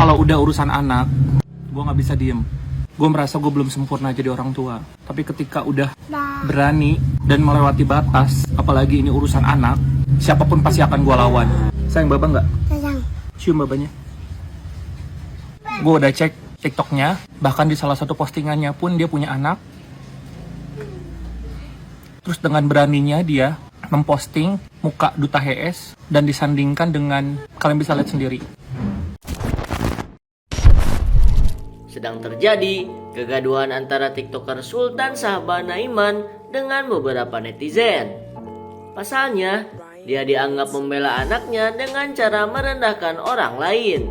Kalau udah urusan anak, gue nggak bisa diem. Gue merasa gue belum sempurna jadi orang tua. Tapi ketika udah berani dan melewati batas, apalagi ini urusan anak, siapapun pasti akan gue lawan. Sayang baba nggak? Sayang. Cium babanya. Gue udah cek TikToknya, bahkan di salah satu postingannya pun dia punya anak. Terus dengan beraninya dia memposting muka Duta HS dan disandingkan dengan, kalian bisa lihat sendiri. Sedang terjadi kegaduhan antara TikToker Sultan Sahbana Iman dengan beberapa netizen. Pasalnya, dia dianggap membela anaknya dengan cara merendahkan orang lain.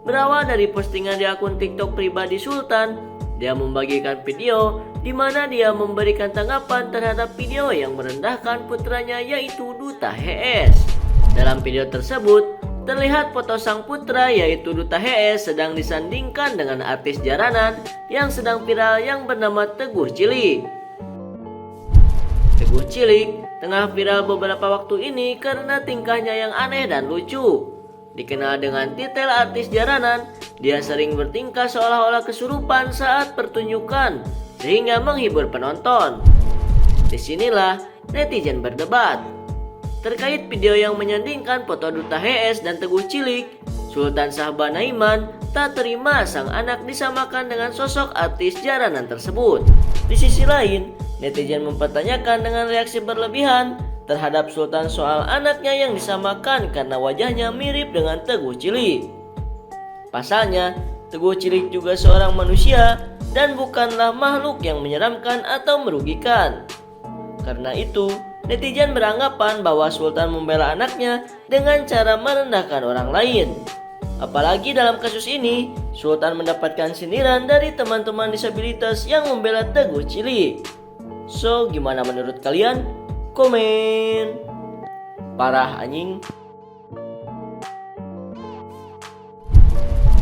Berawal dari postingan di akun TikTok pribadi Sultan, dia membagikan video di mana dia memberikan tanggapan terhadap video yang merendahkan putranya yaitu Duta HS. Dalam video tersebut, terlihat foto sang putra yaitu Duta HS sedang disandingkan dengan artis jaranan yang sedang viral yang bernama Teguh Cilik. Teguh Cilik tengah viral beberapa waktu ini karena tingkahnya yang aneh dan lucu. Dikenal dengan titel artis jaranan, dia sering bertingkah seolah-olah kesurupan saat pertunjukan sehingga menghibur penonton. Disinilah netizen berdebat. Terkait video yang menyandingkan foto Duta HS dan Teguh Cilik, Sultan Sahbana Iman tak terima sang anak disamakan dengan sosok artis jaranan tersebut. Di sisi lain, netizen mempertanyakan dengan reaksi berlebihan terhadap Sultan soal anaknya yang disamakan karena wajahnya mirip dengan Teguh Cilik. Pasalnya, Teguh Cilik juga seorang manusia dan bukanlah makhluk yang menyeramkan atau merugikan. Karena itu, netizen beranggapan bahwa Sultan membela anaknya dengan cara merendahkan orang lain. Apalagi dalam kasus ini, Sultan mendapatkan sindiran dari teman-teman disabilitas yang membela Teguh Cilik. So, gimana menurut kalian? Komen. Parah anjing.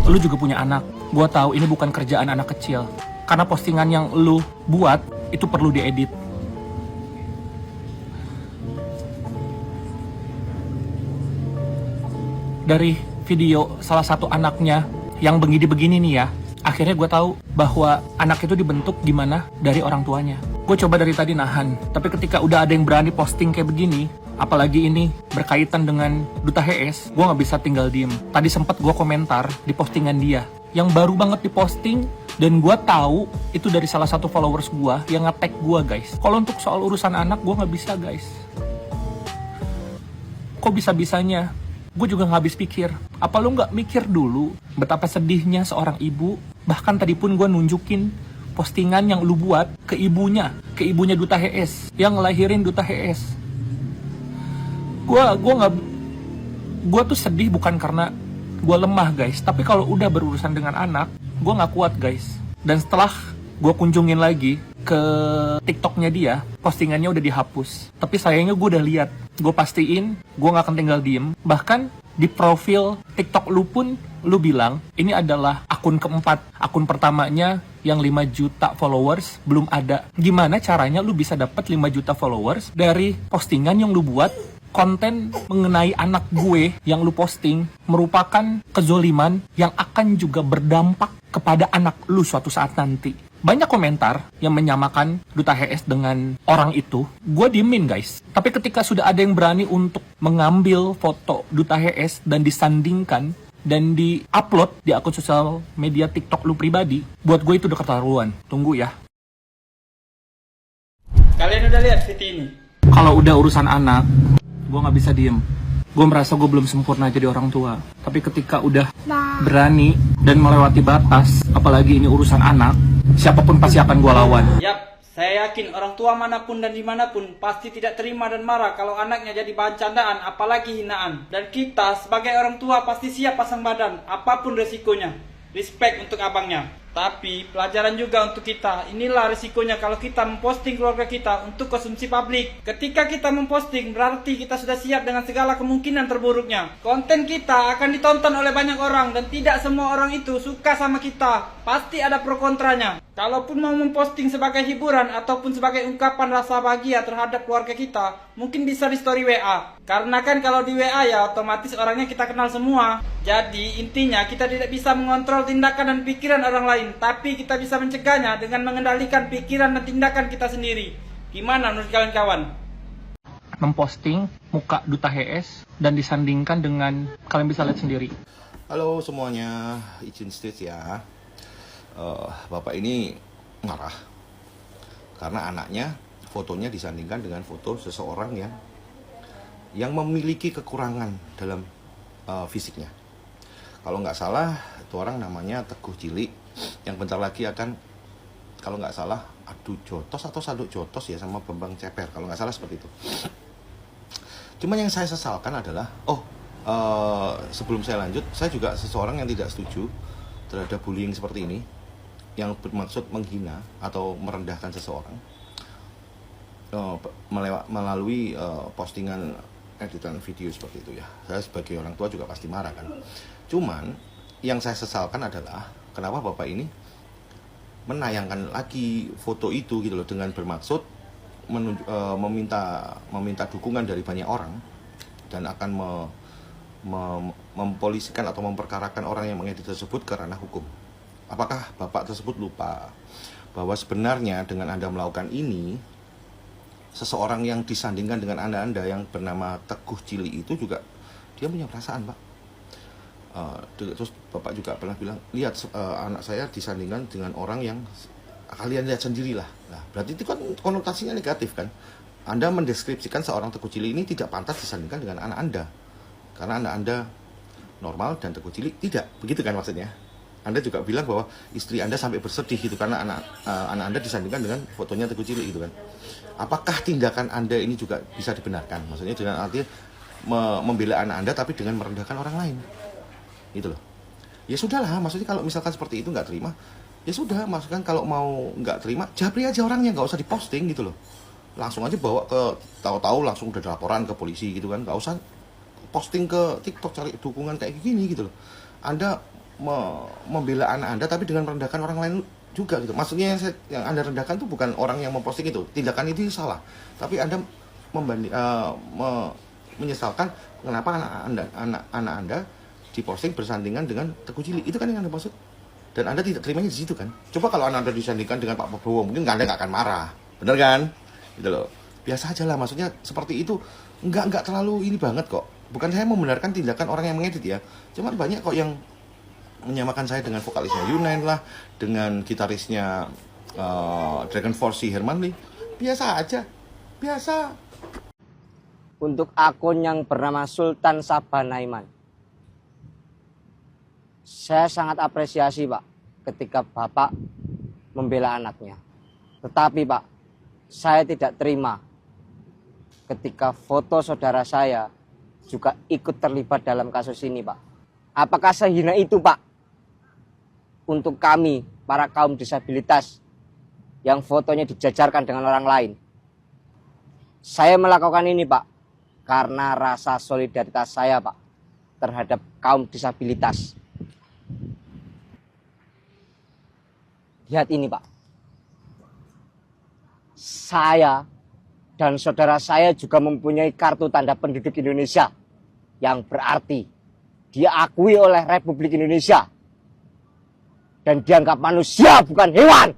Lu juga punya anak. Gua tahu ini bukan kerjaan anak kecil. Karena postingan yang lu buat itu perlu diedit. Dari video salah satu anaknya yang begini-begini nih ya, akhirnya gue tahu bahwa anak itu dibentuk gimana dari orang tuanya. Gue coba dari tadi nahan, tapi ketika udah ada yang berani posting kayak begini, apalagi ini berkaitan dengan Duta HS, gue gak bisa tinggal diem. Tadi sempat gue komentar di postingan dia, yang baru banget diposting, dan gue tahu itu dari salah satu followers gue yang nge-tag gue guys. Kalau untuk soal urusan anak, gue gak bisa guys. Kok bisa-bisanya? Gue juga gak habis pikir. Apa lu gak mikir dulu betapa sedihnya seorang ibu? Bahkan tadi pun gue nunjukin postingan yang lu buat ke ibunya Duta HS, yang ngelahirin Duta HS. Gue tuh sedih bukan karena gue lemah guys, tapi kalau udah berurusan dengan anak, gue nggak kuat guys. Dan setelah gue kunjungin lagi ke TikToknya dia, postingannya udah dihapus. Tapi sayangnya gue udah lihat, gue pastiin gue nggak akan tinggal diem. Bahkan di profil TikTok lu pun lu bilang ini adalah akun keempat. Akun pertamanya yang 5 juta followers belum ada. Gimana caranya lu bisa dapat 5 juta followers dari postingan yang lu buat? Konten mengenai anak gue yang lu posting merupakan kezoliman yang akan juga berdampak kepada anak lu suatu saat nanti. Banyak komentar yang menyamakan Duta HS dengan orang itu. Gue diemin guys. Tapi ketika sudah ada yang berani untuk mengambil foto Duta HS dan disandingkan dan di-upload di akun sosial media TikTok lu pribadi, buat gue itu udah keterlaluan. Tunggu ya. Kalian udah lihat video ini? Kalau udah urusan anak, gue gak bisa diem. Gue merasa gue belum sempurna jadi orang tua. Tapi ketika udah berani dan melewati batas, apalagi ini urusan anak, siapapun pasti akan gue lawan. Yap, saya yakin orang tua manapun dan dimanapun pasti tidak terima dan marah kalau anaknya jadi bahan candaan, apalagi hinaan. Dan kita sebagai orang tua pasti siap pasang badan, apapun resikonya. Respect untuk abangnya. Tapi pelajaran juga untuk kita. Inilah risikonya kalau kita memposting keluarga kita untuk konsumsi publik. Ketika kita memposting berarti kita sudah siap dengan segala kemungkinan terburuknya. Konten kita akan ditonton oleh banyak orang dan tidak semua orang itu suka sama kita. Pasti ada pro kontranya. Kalaupun mau memposting sebagai hiburan ataupun sebagai ungkapan rasa bahagia terhadap keluarga kita, mungkin bisa di story WA. Karena kan kalau di WA ya otomatis orangnya kita kenal semua. Jadi intinya kita tidak bisa mengontrol tindakan dan pikiran orang lain, tapi kita bisa mencegahnya dengan mengendalikan pikiran dan tindakan kita sendiri. Gimana menurut kalian kawan? Memposting muka Duta HS dan disandingkan dengan, kalian bisa lihat sendiri. Halo semuanya, izin state ya. Bapak ini marah karena anaknya fotonya disandingkan dengan foto seseorang yang memiliki kekurangan dalam fisiknya. Kalau nggak salah, itu orang namanya Teguh Cilik yang bentar lagi akan, kalau nggak salah, adu jotos atau saduk jotos ya sama Bambang Ceper, kalau nggak salah seperti itu. Cuman yang saya sesalkan adalah, sebelum saya lanjut, saya juga seseorang yang tidak setuju terhadap bullying seperti ini, yang bermaksud menghina atau merendahkan seseorang melalui postingan editan video seperti itu ya. Saya sebagai orang tua juga pasti marah kan. Cuman yang saya sesalkan adalah kenapa bapak ini menayangkan lagi foto itu gitu loh, dengan bermaksud meminta dukungan dari banyak orang dan akan mempolisikan atau memperkarakan orang yang mengedit tersebut ke ranah hukum. Apakah bapak tersebut lupa bahwa sebenarnya dengan Anda melakukan ini, seseorang yang disandingkan dengan Anda yang bernama Teguh Cilik itu juga dia punya perasaan, Pak. Terus bapak juga pernah bilang, lihat anak saya disandingkan dengan orang yang kalian lihat sendirilah. Nah, berarti itu kan konotasinya negatif kan. Anda mendeskripsikan seorang Teguh Cilik ini tidak pantas disandingkan dengan anak Anda, karena anak Anda normal dan Teguh Cilik tidak. Begitu kan maksudnya? Anda juga bilang bahwa istri Anda sampai bersedih gitu karena anak Anda disandingkan dengan fotonya Teguh Cilik gitu kan. Apakah tindakan Anda ini juga bisa dibenarkan? Maksudnya dengan arti membela anak Anda tapi dengan merendahkan orang lain. Gitu loh. Ya sudahlah, maksudnya kalau misalkan seperti itu nggak terima, ya sudah, maksudkan kalau mau nggak terima, jabri aja orangnya, nggak usah diposting gitu loh. Langsung aja bawa ke, tahu-tahu langsung udah ada laporan ke polisi gitu kan. Nggak usah posting ke TikTok cari dukungan kayak gini gitu loh. Anda membela anak Anda tapi dengan merendahkan orang lain juga gitu. Maksudnya yang Anda rendahkan itu bukan orang yang memposting itu. Tindakan itu salah. Tapi Anda menyesalkan kenapa anak Anda diposting bersandingan dengan Teguh Cilik. Itu kan yang Anda maksud. Dan Anda tidak terimanya di situ kan. Coba kalau Anda disandingkan dengan Pak Prabowo, mungkin Anda nggak akan marah. Bener kan? Gitu loh. Biasa aja lah, maksudnya seperti itu. Nggak terlalu ini banget kok. Bukan saya membenarkan tindakan orang yang mengedit ya. Cuman banyak kok yang menyamakan saya dengan vokalisnya U9 lah, dengan gitarisnya Dragon Force Herman Lee. Biasa aja, biasa. Untuk akun yang bernama Sultan Sabanaiman, saya sangat apresiasi Pak ketika Bapak membela anaknya. Tetapi Pak, saya tidak terima ketika foto saudara saya juga ikut terlibat dalam kasus ini Pak. Apakah sehina itu Pak untuk kami, para kaum disabilitas yang fotonya dijajarkan dengan orang lain? Saya melakukan ini Pak karena rasa solidaritas saya Pak terhadap kaum disabilitas. Lihat ini Pak, saya dan saudara saya juga mempunyai kartu tanda penduduk Indonesia yang berarti diakui oleh Republik Indonesia dan dianggap manusia bukan hewan.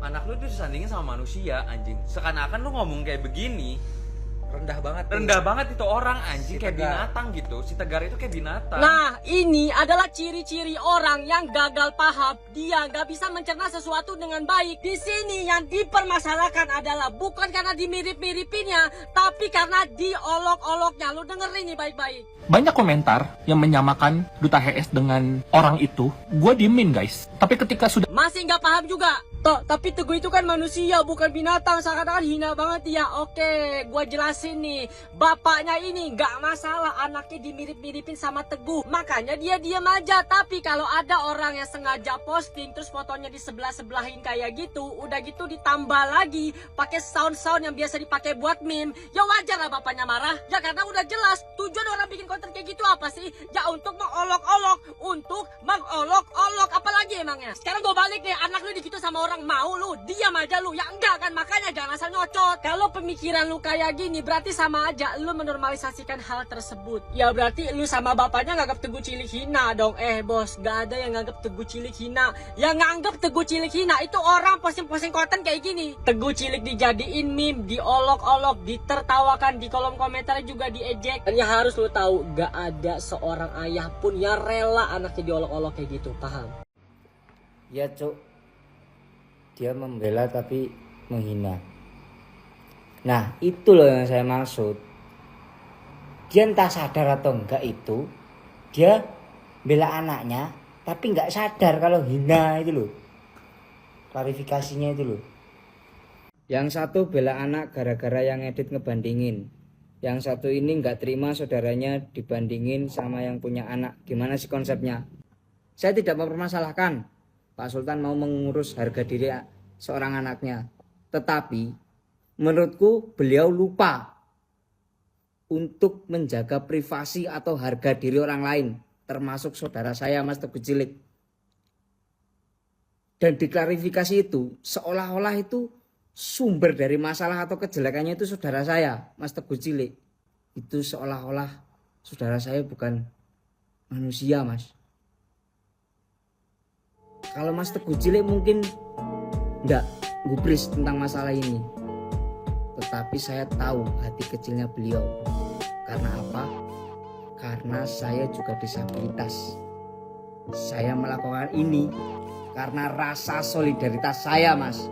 Anak lu tuh disandingin sama manusia, anjing. Seakan-akan lu ngomong kayak begini, rendah banget itu orang, anjing, kayak binatang gitu. Si Tegar itu kayak binatang. Nah, ini adalah ciri-ciri orang yang gagal paham. Dia gak bisa mencerna sesuatu dengan baik. Di sini yang dipermasalahkan adalah bukan karena dimirip-miripinnya, tapi karena diolok-oloknya. Lu dengerin nih baik-baik. Banyak komentar yang menyamakan Duta HS dengan orang itu. Gue diemin guys. Tapi ketika sudah Masih gak paham juga? Tapi Teguh itu kan manusia, bukan binatang. Seakan-akan hina banget ya. Oke, gua jelasin nih. Bapaknya ini nggak masalah anaknya dimirip-miripin sama Teguh. Makanya dia diam aja. Tapi kalau ada orang yang sengaja posting terus fotonya di sebelah-sebelahin kayak gitu, udah gitu ditambah lagi pakai sound-sound yang biasa dipakai buat meme, ya wajar lah bapaknya marah. Ya karena udah jelas tujuan orang bikin konten kayak gitu apa sih? Ya untuk mengolok-olok, apalagi emangnya. Sekarang gue balik deh, anak lu digitu sama orang, mau lu diam aja lu? Ya enggak kan, makanya jangan asal nyocot. Kalau pemikiran lu kayak gini berarti sama aja lu menormalisasikan hal tersebut. Ya berarti lu sama bapaknya nganggap Teguh Cilik hina dong. Bos, gak ada yang nganggap Teguh Cilik hina. Yang nganggap Teguh Cilik hina itu orang posting-posting konten kayak gini. Teguh Cilik dijadiin meme, diolok-olok, ditertawakan, di kolom komentar juga diejek. Dan yang harus lu tahu, gak ada seorang ayah pun yang rela anaknya diolok-olok kayak gitu, paham? Ya cuk, dia membela tapi menghina. Nah itu loh yang saya maksud. Dia entah sadar atau enggak itu, dia bela anaknya tapi nggak sadar kalau hina itu loh. Klarifikasinya itu loh. Yang satu bela anak gara-gara yang edit ngebandingin. Yang satu ini nggak terima saudaranya dibandingin sama yang punya anak. Gimana sih konsepnya? Saya tidak mempermasalahkan Pak Sultan mau mengurus harga diri seorang anaknya. Tetapi menurutku beliau lupa untuk menjaga privasi atau harga diri orang lain. Termasuk saudara saya Mas Teguh Cilik. Dan diklarifikasi itu seolah-olah itu sumber dari masalah atau kejelekannya itu saudara saya Mas Teguh Cilik. Itu seolah-olah saudara saya bukan manusia Mas. Kalau Mas Teguh Cilik mungkin enggak gubris tentang masalah ini. Tetapi saya tahu hati kecilnya beliau. Karena apa? Karena saya juga disabilitas. Saya melakukan ini karena rasa solidaritas saya Mas.